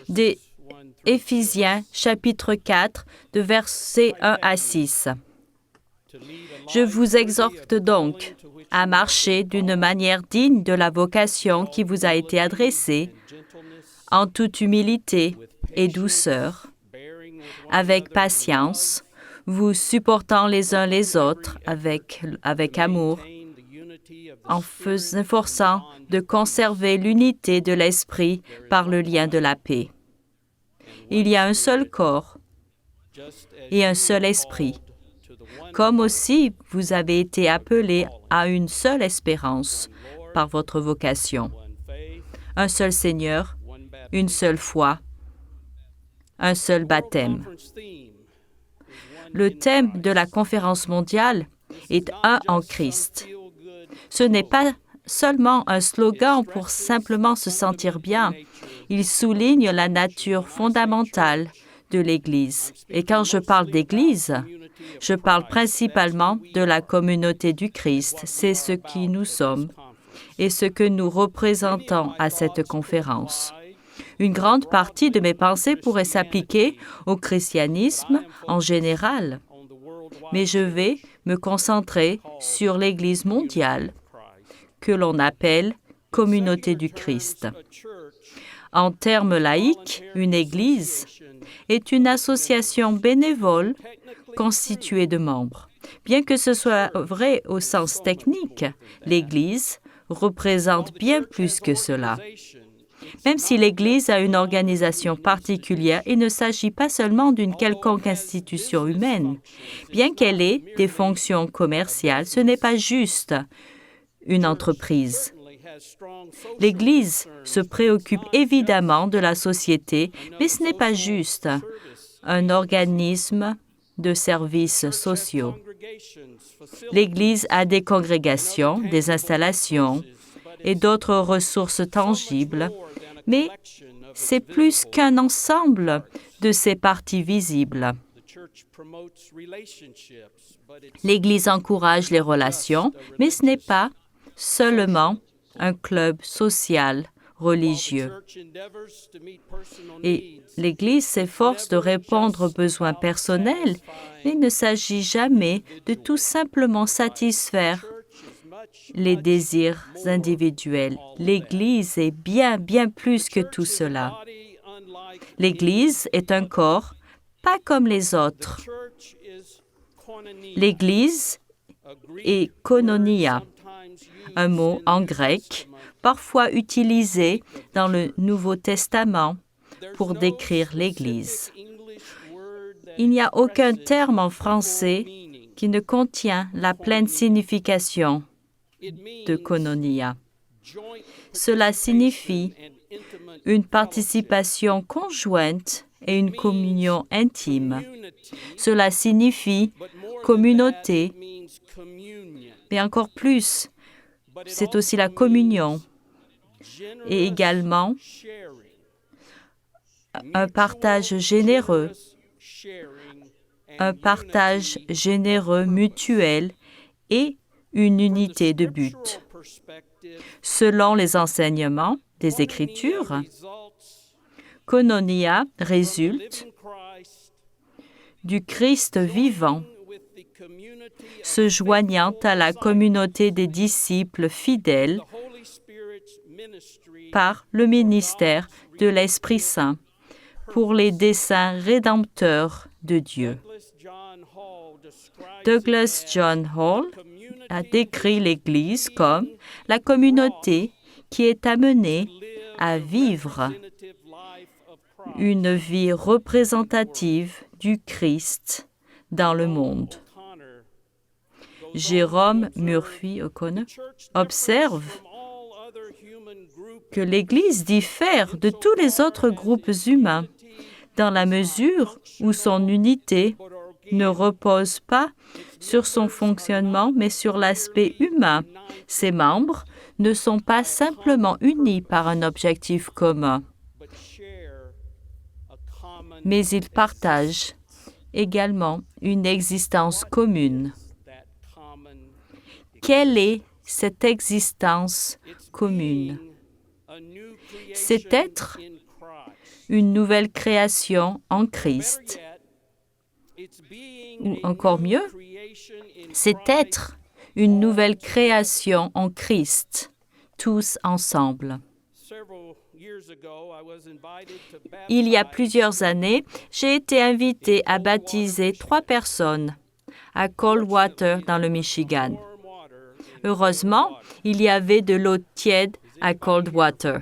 Des Éphésiens, chapitre 4, de versets 1 à 6. Je vous exhorte donc à marcher d'une manière digne de la vocation qui vous a été adressée, en toute humilité et douceur, avec patience, vous supportant les uns les autres avec amour, en s'efforçant de conserver l'unité de l'esprit par le lien de la paix. Il y a un seul corps et un seul esprit, comme aussi vous avez été appelés à une seule espérance par votre vocation. Un seul Seigneur, une seule foi, un seul baptême. Le thème de la conférence mondiale est « Un en Christ ». Ce n'est pas seulement un slogan pour simplement se sentir bien. Il souligne la nature fondamentale de l'Église. Et quand je parle d'Église, je parle principalement de la communauté du Christ. C'est ce qui nous sommes et ce que nous représentons à cette conférence. Une grande partie de mes pensées pourrait s'appliquer au christianisme en général, mais je vais me concentrer sur l'Église mondiale, que l'on appelle Communauté du Christ. En termes laïques, une Église est une association bénévole constituée de membres. Bien que ce soit vrai au sens technique, l'Église représente bien plus que cela. Même si l'Église a une organisation particulière, il ne s'agit pas seulement d'une quelconque institution humaine. Bien qu'elle ait des fonctions commerciales, ce n'est pas juste une entreprise. L'Église se préoccupe évidemment de la société, mais ce n'est pas juste un organisme de services sociaux. L'Église a des congrégations, des installations et d'autres ressources tangibles, mais c'est plus qu'un ensemble de ces parties visibles. L'Église encourage les relations, mais ce n'est pas seulement un club social, religieux. Et l'Église s'efforce de répondre aux besoins personnels, mais il ne s'agit jamais de tout simplement satisfaire les désirs individuels. L'Église est bien plus que tout cela. L'Église est un corps, pas comme les autres. L'Église est koinonia, un mot en grec, parfois utilisé dans le Nouveau Testament pour décrire l'Église. Il n'y a aucun terme en français qui ne contient la pleine signification de koinonia. Cela signifie une participation conjointe et une communion intime. Cela signifie communauté, mais encore plus, c'est aussi la communion et également un partage généreux mutuel et une unité de but. Selon les enseignements des Écritures, koinonia résulte du Christ vivant, se joignant à la communauté des disciples fidèles par le ministère de l'Esprit Saint pour les desseins rédempteurs de Dieu. Douglas John Hall a décrit l'Église comme la communauté qui est amenée à vivre une vie représentative du Christ dans le monde. Jérôme Murphy O'Connor observe que l'Église diffère de tous les autres groupes humains dans la mesure où son unité ne repose pas sur son fonctionnement, mais sur l'aspect humain. Ses membres ne sont pas simplement unis par un objectif commun, mais ils partagent également une existence commune. Quelle est cette existence commune? C'est être une nouvelle création en Christ. Ou encore mieux, c'est être une nouvelle création en Christ, tous ensemble. Il y a plusieurs années, j'ai été invité à baptiser 3 personnes à Coldwater, dans le Michigan. Heureusement, il y avait de l'eau tiède à Coldwater.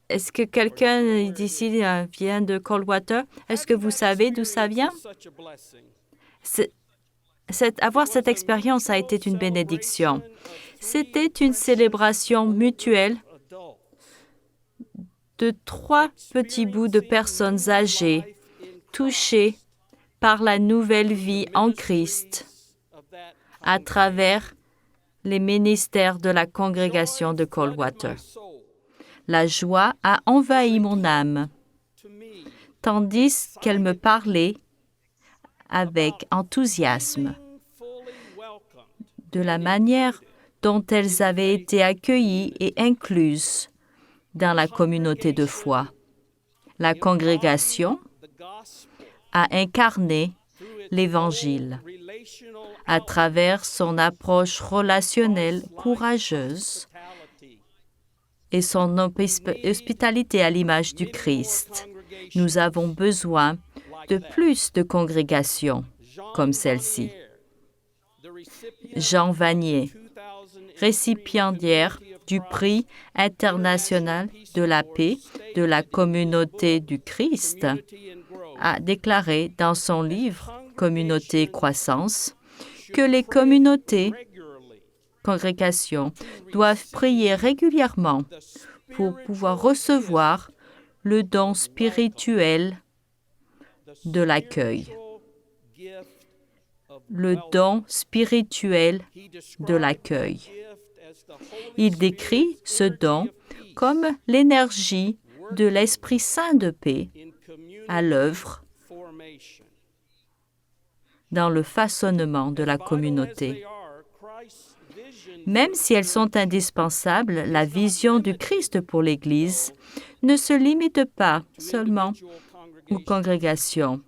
Est-ce que quelqu'un d'ici vient de Coldwater? Est-ce que vous savez d'où ça vient? Avoir cette expérience a été une bénédiction. C'était une célébration mutuelle de 3 petits bouts de personnes âgées, touchées par la nouvelle vie en Christ à travers les ministères de la congrégation de Coldwater. La joie a envahi mon âme, tandis qu'elle me parlait avec enthousiasme de la manière dont elles avaient été accueillies et incluses dans la communauté de foi. La congrégation a incarné l'Évangile à travers son approche relationnelle courageuse et son hospitalité à l'image du Christ. Nous avons besoin de plus de congrégations comme celle-ci. Jean Vanier, récipiendaire du prix international de la paix de la communauté du Christ, a déclaré dans son livre « Communauté et croissance » que les congrégations doivent prier régulièrement pour pouvoir recevoir le don spirituel de l'accueil. Le don spirituel de l'accueil. Il décrit ce don comme l'énergie de l'Esprit Saint de paix à l'œuvre dans le façonnement de la communauté. Même si elles sont indispensables, la vision du Christ pour l'Église ne se limite pas seulement aux congrégations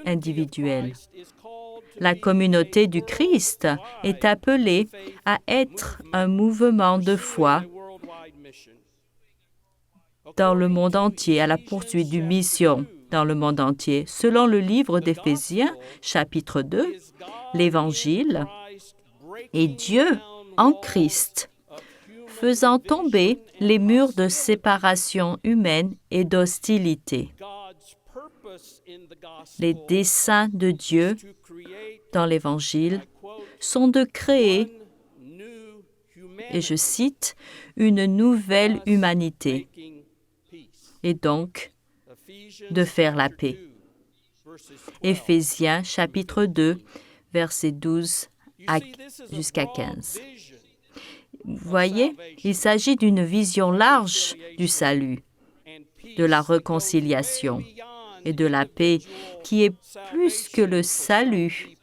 individuelles. La communauté du Christ est appelée à être un mouvement de foi dans le monde entier, à la poursuite d'une mission dans le monde entier. Selon le livre d'Éphésiens, chapitre 2, l'Évangile est Dieu en Christ, faisant tomber les murs de séparation humaine et d'hostilité. Les desseins de Dieu dans l'Évangile sont de créer, et je cite, une nouvelle humanité, et donc de faire la paix. Éphésiens, chapitre 2, versets 12 jusqu'à 15. Vous voyez, il s'agit d'une vision large du salut, de la réconciliation et de la paix qui est plus que le salut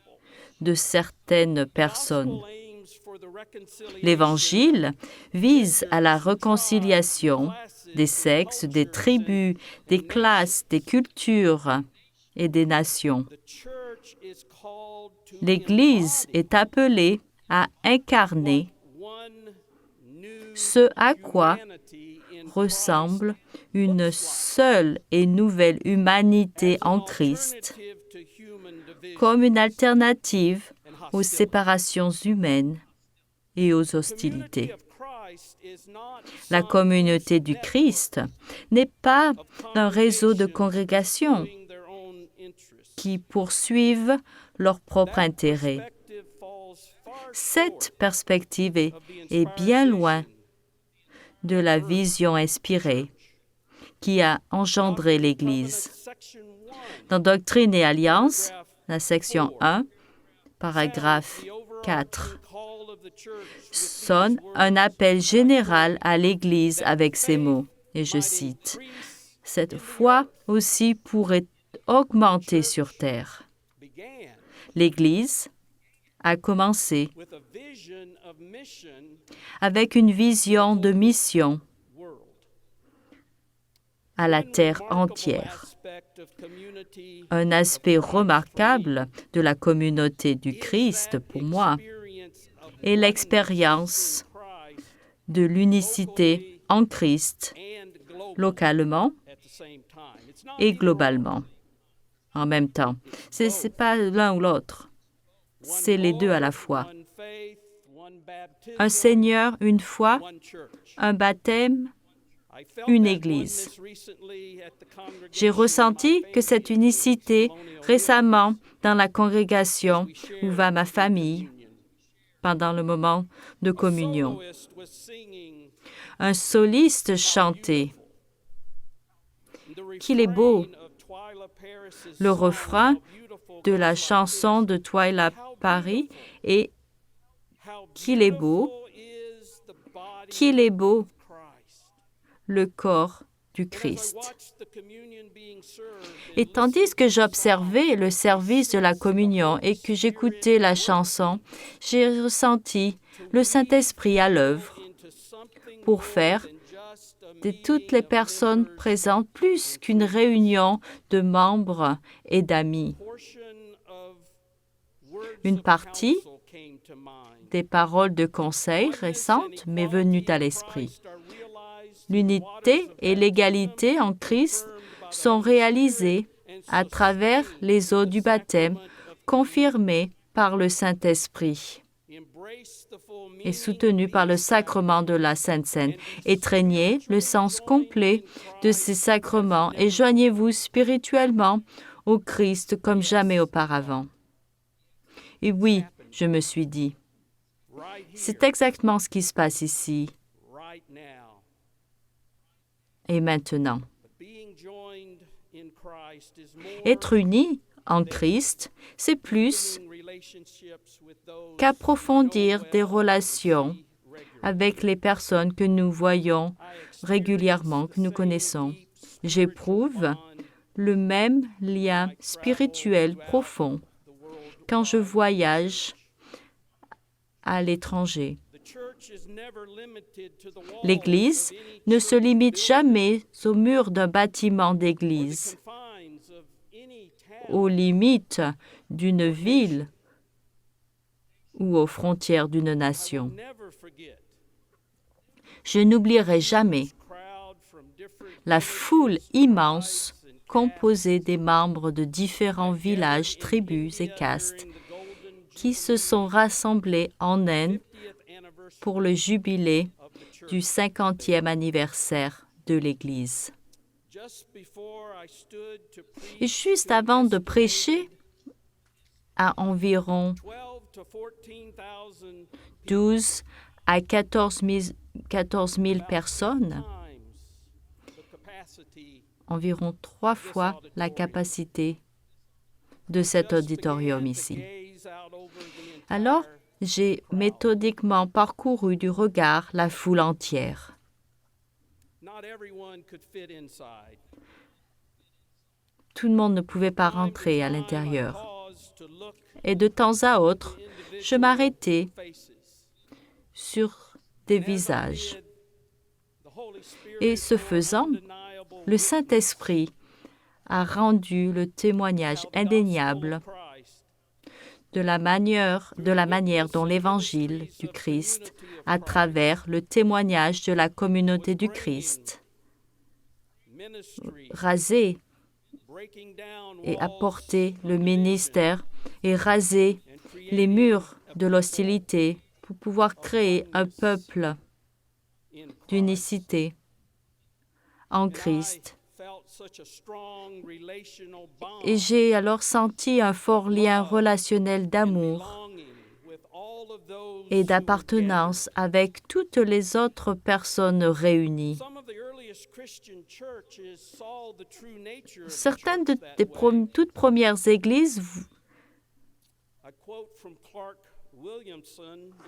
de certaines personnes. L'Évangile vise à la réconciliation des sexes, des tribus, des classes, des cultures et des nations. L'Église est appelée à incarner ce à quoi ressemble une seule et nouvelle humanité en Christ, comme une alternative aux séparations humaines et aux hostilités. La communauté du Christ n'est pas un réseau de congrégations qui poursuivent leur propre intérêt. Cette perspective est bien loin de la vision inspirée qui a engendré l'Église. Dans Doctrine et Alliance, la section 1, paragraphe 4, sonne un appel général à l'Église avec ces mots, et je cite, « Cette foi aussi pourrait augmenter sur terre. » L'Église a commencé avec une vision de mission à la terre entière. Un aspect remarquable de la communauté du Christ, pour moi, est l'expérience de l'unicité en Christ, localement et globalement, en même temps. Ce n'est pas l'un ou l'autre, c'est les deux à la fois. Un Seigneur, une foi, un baptême, une Église. J'ai ressenti que cette unicité récemment dans la congrégation où va ma famille pendant le moment de communion. Un soliste chantait « Qu'il est beau !» Le refrain de la chanson de Twyla Paris est « Qu'il est beau !» Qu'il est beau le corps du Christ. Et tandis que j'observais le service de la communion et que j'écoutais la chanson, j'ai ressenti le Saint-Esprit à l'œuvre pour faire de toutes les personnes présentes plus qu'une réunion de membres et d'amis. Une partie des paroles de conseil récentes m'est venue à l'esprit. L'unité et l'égalité en Christ sont réalisées à travers les eaux du baptême confirmées par le Saint-Esprit et soutenues par le sacrement de la Sainte Seine. Étreignez le sens complet de ces sacrements et joignez-vous spirituellement au Christ comme jamais auparavant. Et oui, je me suis dit, c'est exactement ce qui se passe ici. Et maintenant, être unis en Christ, c'est plus qu'approfondir des relations avec les personnes que nous voyons régulièrement, que nous connaissons. J'éprouve le même lien spirituel profond quand je voyage à l'étranger. L'Église ne se limite jamais aux murs d'un bâtiment d'église, aux limites d'une ville ou aux frontières d'une nation. Je n'oublierai jamais la foule immense composée des membres de différents villages, tribus et castes qui se sont rassemblés en Inde pour le jubilé du 50e anniversaire de l'Église. Et juste avant de prêcher à environ 12 à 14 000 personnes, environ 3 fois la capacité de cet auditorium ici. Alors, j'ai méthodiquement parcouru du regard la foule entière. Tout le monde ne pouvait pas rentrer à l'intérieur. Et de temps à autre, je m'arrêtais sur des visages. Et ce faisant, le Saint-Esprit a rendu le témoignage indéniable de la manière dont l'Évangile du Christ, à travers le témoignage de la communauté du Christ, raser et apporter le ministère et raser les murs de l'hostilité pour pouvoir créer un peuple d'unicité en Christ. Et j'ai alors senti un fort lien relationnel d'amour et d'appartenance avec toutes les autres personnes réunies. Certaines des toutes premières églises,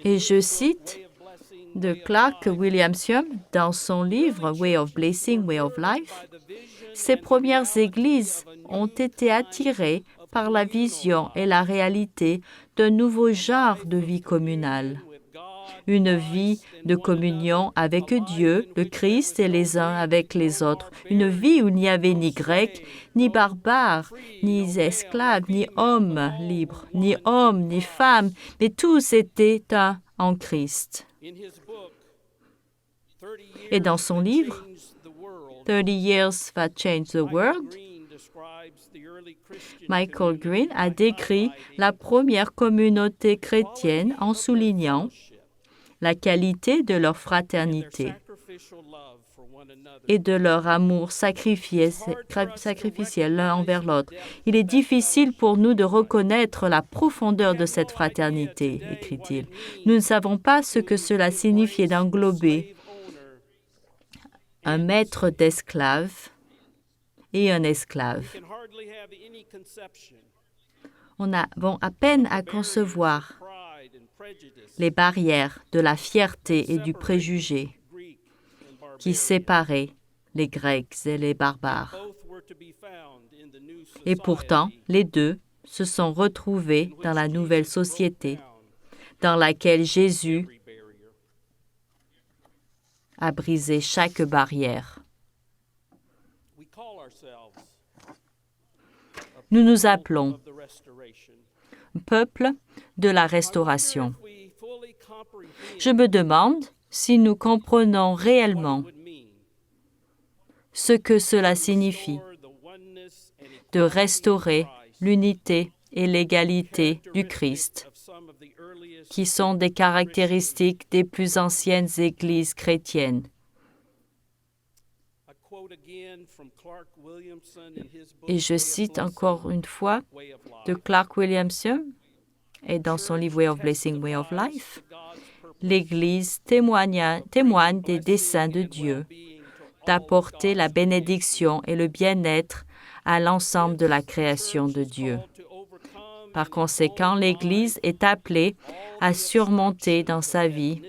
et je cite de Clark Williamson dans son livre « Way of Blessing, Way of Life », ces premières églises ont été attirées par la vision et la réalité d'un nouveau genre de vie communale. Une vie de communion avec Dieu, le Christ et les uns avec les autres. Une vie où il n'y avait ni grec, ni barbare, ni esclave, ni homme libre, ni homme, ni femme, mais tous étaient un en Christ. Et dans son livre, 30 Years That Changed the World, Michael Green a décrit la première communauté chrétienne en soulignant la qualité de leur fraternité et de leur amour sacrificiel l'un envers l'autre. Il est difficile pour nous de reconnaître la profondeur de cette fraternité, écrit-il. Nous ne savons pas ce que cela signifiait d'englober un maître d'esclaves et un esclave. On a à peine à concevoir les barrières de la fierté et du préjugé qui séparaient les Grecs et les barbares. Et pourtant, les deux se sont retrouvés dans la nouvelle société dans laquelle Jésus a brisé chaque barrière. Nous nous appelons peuple de la restauration. Je me demande si nous comprenons réellement ce que cela signifie de restaurer l'unité et l'égalité du Christ, qui sont des caractéristiques des plus anciennes églises chrétiennes. Et je cite encore une fois de Clark Williamson, et dans son livre Way of Blessing, Way of Life, l'Église témoigne des desseins de Dieu d'apporter la bénédiction et le bien-être à l'ensemble de la création de Dieu. Par conséquent, l'Église est appelée à surmonter dans sa vie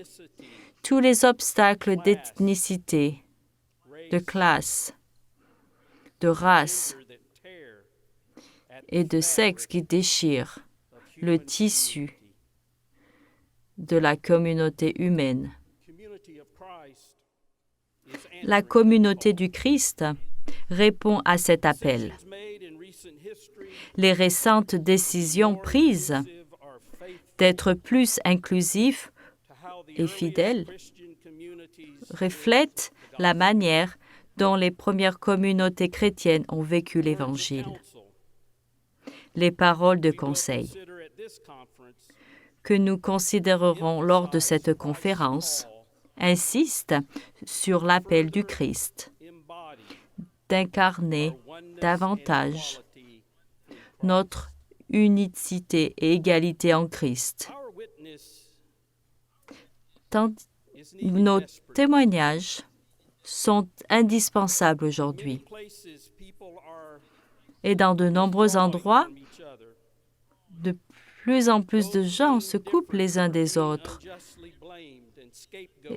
tous les obstacles d'ethnicité, de classe, de race et de sexe qui déchirent le tissu de la communauté humaine. La communauté du Christ répond à cet appel. Les récentes décisions prises d'être plus inclusifs et fidèles reflètent la manière dont les premières communautés chrétiennes ont vécu l'Évangile. Les paroles de conseil que nous considérerons lors de cette conférence insistent sur l'appel du Christ d'incarner davantage notre unicité et égalité en Christ. Nos témoignages sont indispensables aujourd'hui. Et dans de nombreux endroits, de plus en plus de gens se coupent les uns des autres.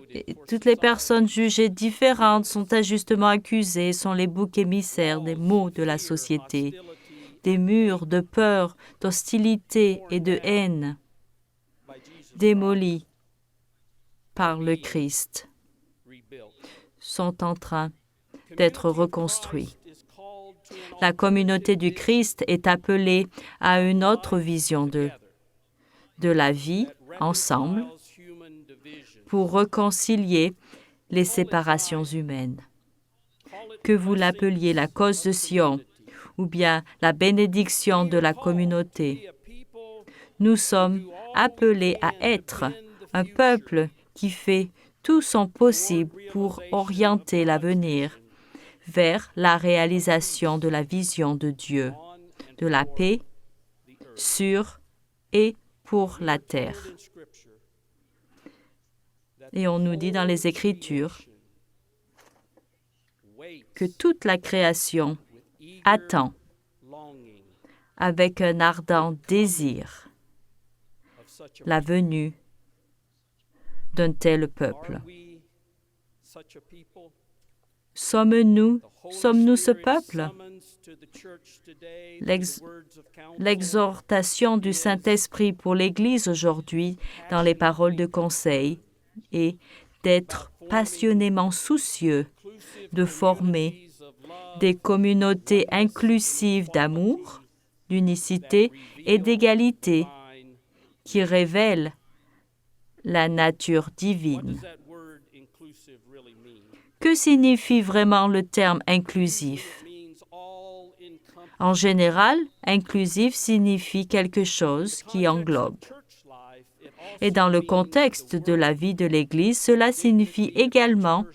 Et toutes les personnes jugées différentes sont injustement accusées, sont les boucs émissaires des maux de la société, des murs de peur, d'hostilité et de haine, démolis par le Christ, sont en train d'être reconstruits. La communauté du Christ est appelée à une autre vision de la vie ensemble pour réconcilier les séparations humaines. Que vous l'appeliez la cause de Sion ou bien la bénédiction de la communauté, nous sommes appelés à être un peuple qui fait tout son possible pour orienter l'avenir vers la réalisation de la vision de Dieu, de la paix sur et pour la terre. Et on nous dit dans les Écritures que toute la création attend avec un ardent désir la venue d'un tel peuple. Sommes-nous ce peuple? L'exhortation du Saint-Esprit pour l'Église aujourd'hui dans les paroles de conseil est d'être passionnément soucieux de former des communautés inclusives d'amour, d'unicité et d'égalité qui révèlent la nature divine. Que signifie vraiment le terme inclusif? En général, inclusif signifie quelque chose qui englobe. Et dans le contexte de la vie de l'Église, cela signifie également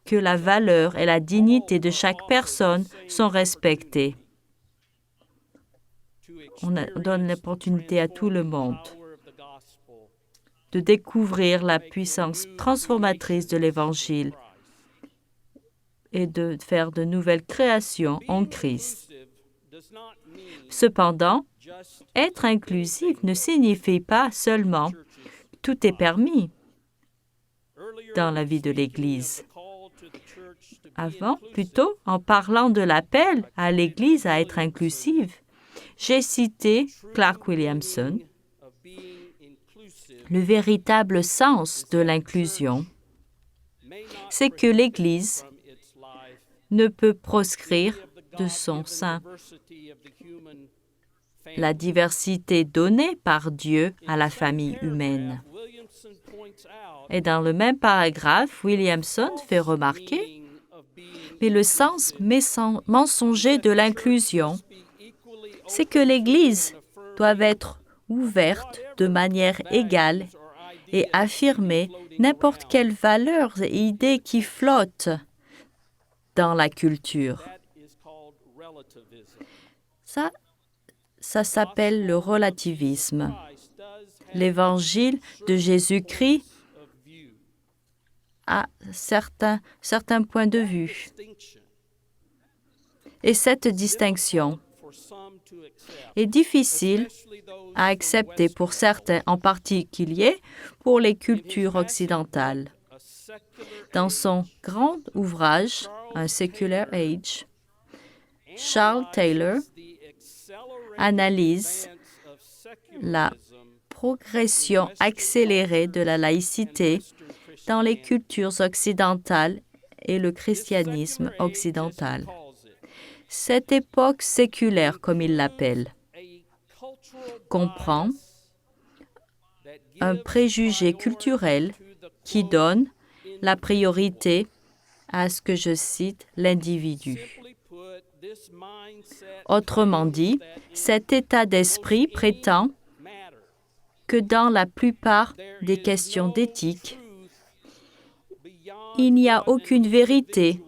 que la valeur et la dignité de chaque personne sont respectées. On donne l'opportunité à tout le monde de découvrir la puissance transformatrice de l'Évangile et de faire de nouvelles créations en Christ. Cependant, être inclusif ne signifie pas seulement que tout est permis dans la vie de l'Église. Plutôt, en parlant de l'appel à l'Église à être inclusive, j'ai cité Clark Williamson. Le véritable sens de l'inclusion, c'est que l'Église ne peut proscrire de son sein la diversité donnée par Dieu à la famille humaine. Et dans le même paragraphe, Williamson fait remarquer mais le sens mensonger de l'inclusion, c'est que l'Église doit être ouverte de manière égale et affirmer n'importe quelle valeur et idée qui flotte dans la culture. Ça s'appelle le relativisme. L'évangile de Jésus-Christ a certains points de vue. Et cette distinction est difficile à accepter pour certains, en particulier pour les cultures occidentales. Dans son grand ouvrage, Un Secular Age, Charles Taylor analyse la progression accélérée de la laïcité dans les cultures occidentales et le christianisme occidental. Cette époque séculaire, comme il l'appelle, comprend un préjugé culturel qui donne la priorité à ce que je cite l'individu. Autrement dit, cet état d'esprit prétend que dans la plupart des questions d'éthique, il n'y a aucune vérité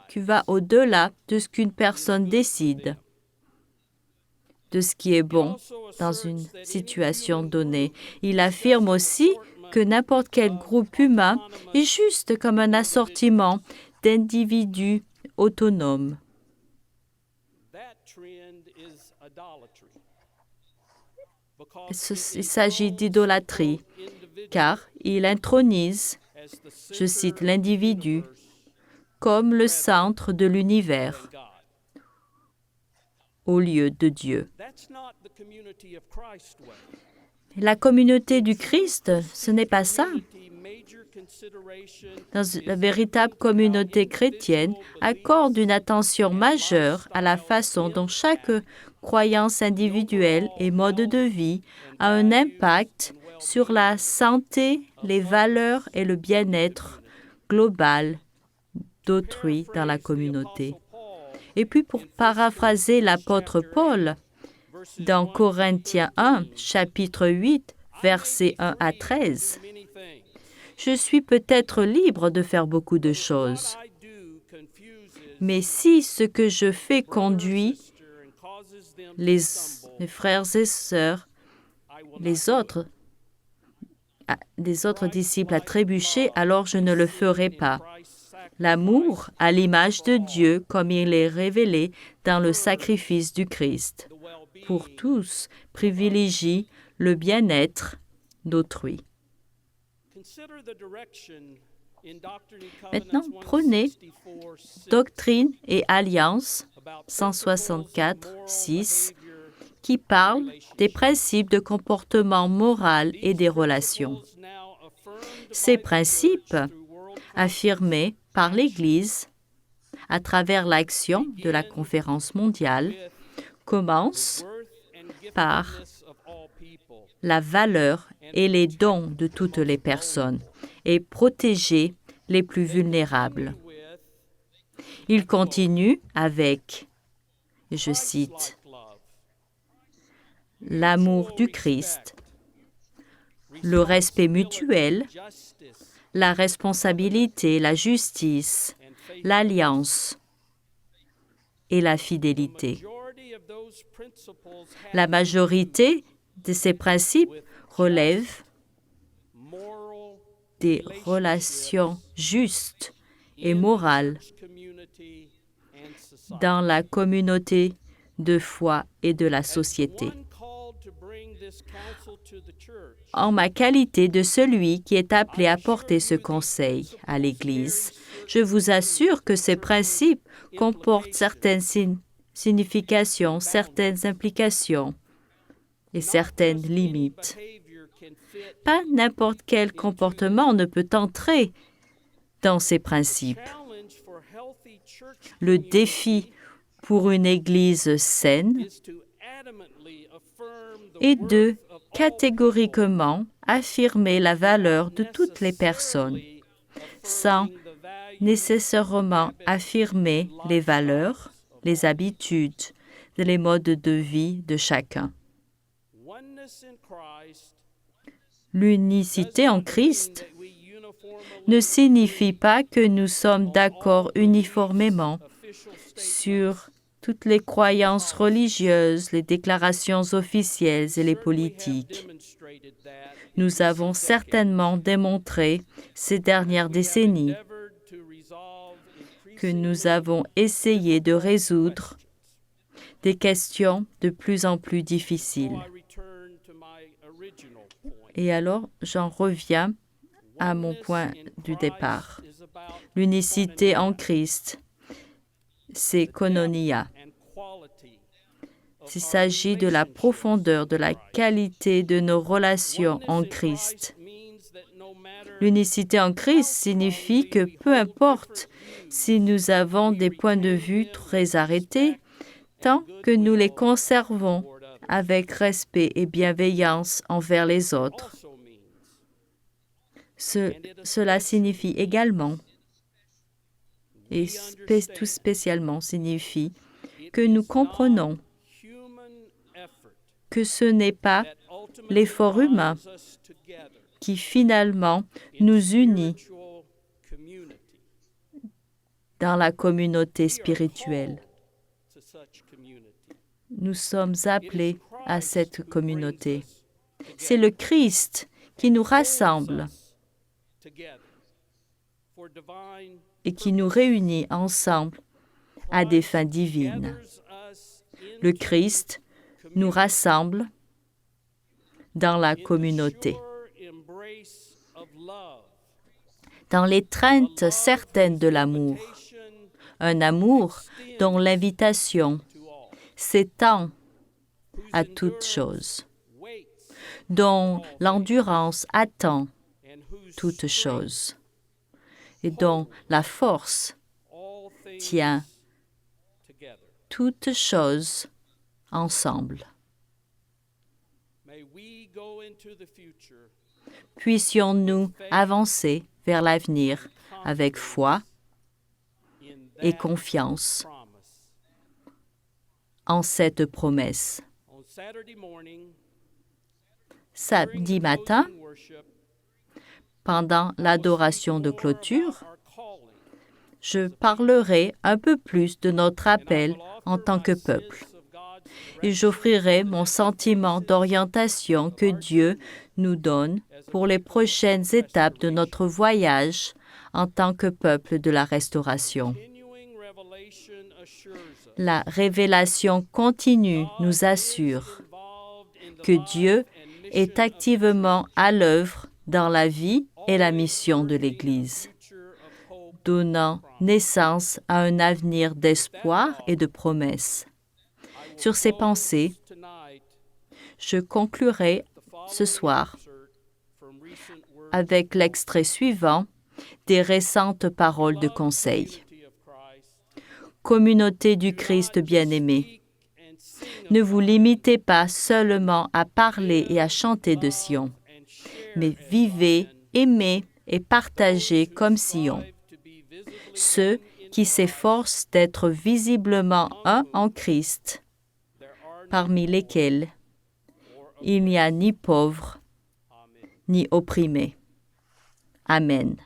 qui va au-delà de ce qu'une personne décide, de ce qui est bon dans une situation donnée. Il affirme aussi que n'importe quel groupe humain est juste comme un assortiment d'individus autonomes. Il s'agit d'idolâtrie, car il intronise, je cite, l'individu comme le centre de l'univers au lieu de Dieu. La communauté du Christ, ce n'est pas ça. La véritable communauté chrétienne accorde une attention majeure à la façon dont chaque croyance individuelle et mode de vie a un impact sur la santé, les valeurs et le bien-être global d'autrui dans la communauté. Et puis, pour paraphraser l'apôtre Paul, dans Corinthiens 1, chapitre 8, versets 1 à 13, « Je suis peut-être libre de faire beaucoup de choses, mais si ce que je fais conduit les frères et sœurs, les autres disciples à trébucher, alors je ne le ferai pas. L'amour à l'image de Dieu, comme il est révélé dans le sacrifice du Christ, pour tous, privilégie le bien-être d'autrui. Maintenant, prenez Doctrine et Alliance 164.6 qui parle des principes de comportement moral et des relations. Ces principes, affirmés par l'Église à travers l'action de la Conférence mondiale, commencent par la valeur et les dons de toutes les personnes et protéger les plus vulnérables. Il continue avec, je cite, l'amour du Christ, le respect mutuel, la responsabilité, la justice, l'alliance et la fidélité. La majorité de ces principes relèvent des relations justes et morales dans la communauté de foi et de la société. En ma qualité de celui qui est appelé à porter ce conseil à l'Église, je vous assure que ces principes comportent certaines significations, certaines implications et certaines limites. Pas n'importe quel comportement ne peut entrer dans ces principes. Le défi pour une Église saine est de catégoriquement affirmer la valeur de toutes les personnes, sans nécessairement affirmer les valeurs, les habitudes et les modes de vie de chacun. L'unicité en Christ ne signifie pas que nous sommes d'accord uniformément sur toutes les croyances religieuses, les déclarations officielles et les politiques. Nous avons certainement démontré ces dernières décennies que nous avons essayé de résoudre des questions de plus en plus difficiles. Et alors, j'en reviens à mon point du départ. L'unicité en Christ, c'est koinonia. Il s'agit de la profondeur, de la qualité de nos relations en Christ. L'unicité en Christ signifie que peu importe si nous avons des points de vue très arrêtés, tant que nous les conservons avec respect et bienveillance envers les autres. Cela signifie également, et tout spécialement signifie, que nous comprenons que ce n'est pas l'effort humain qui finalement nous unit dans la communauté spirituelle. Nous sommes appelés à cette communauté. C'est le Christ qui nous rassemble et qui nous réunit ensemble à des fins divines. Le Christ nous rassemble dans la communauté, dans l'étreinte certaine de l'amour, un amour dont l'invitation s'étend à toutes choses, dont l'endurance attend toutes choses et dont la force tient toutes choses ensemble. Puissions-nous avancer vers l'avenir avec foi et confiance en cette promesse. Samedi matin, pendant l'adoration de clôture, je parlerai un peu plus de notre appel en tant que peuple. Et j'offrirai mon sentiment d'orientation que Dieu nous donne pour les prochaines étapes de notre voyage en tant que peuple de la restauration. La révélation continue nous assure que Dieu est activement à l'œuvre dans la vie et la mission de l'Église. donnant naissance à un avenir d'espoir et de promesses. Sur ces pensées, je conclurai ce soir avec l'extrait suivant des récentes paroles de conseil. Communauté du Christ bien-aimé, ne vous limitez pas seulement à parler et à chanter de Sion, mais vivez, aimez et partagez comme Sion. Ceux qui s'efforcent d'être visiblement un en Christ, parmi lesquels il n'y a ni pauvre ni opprimé. Amen.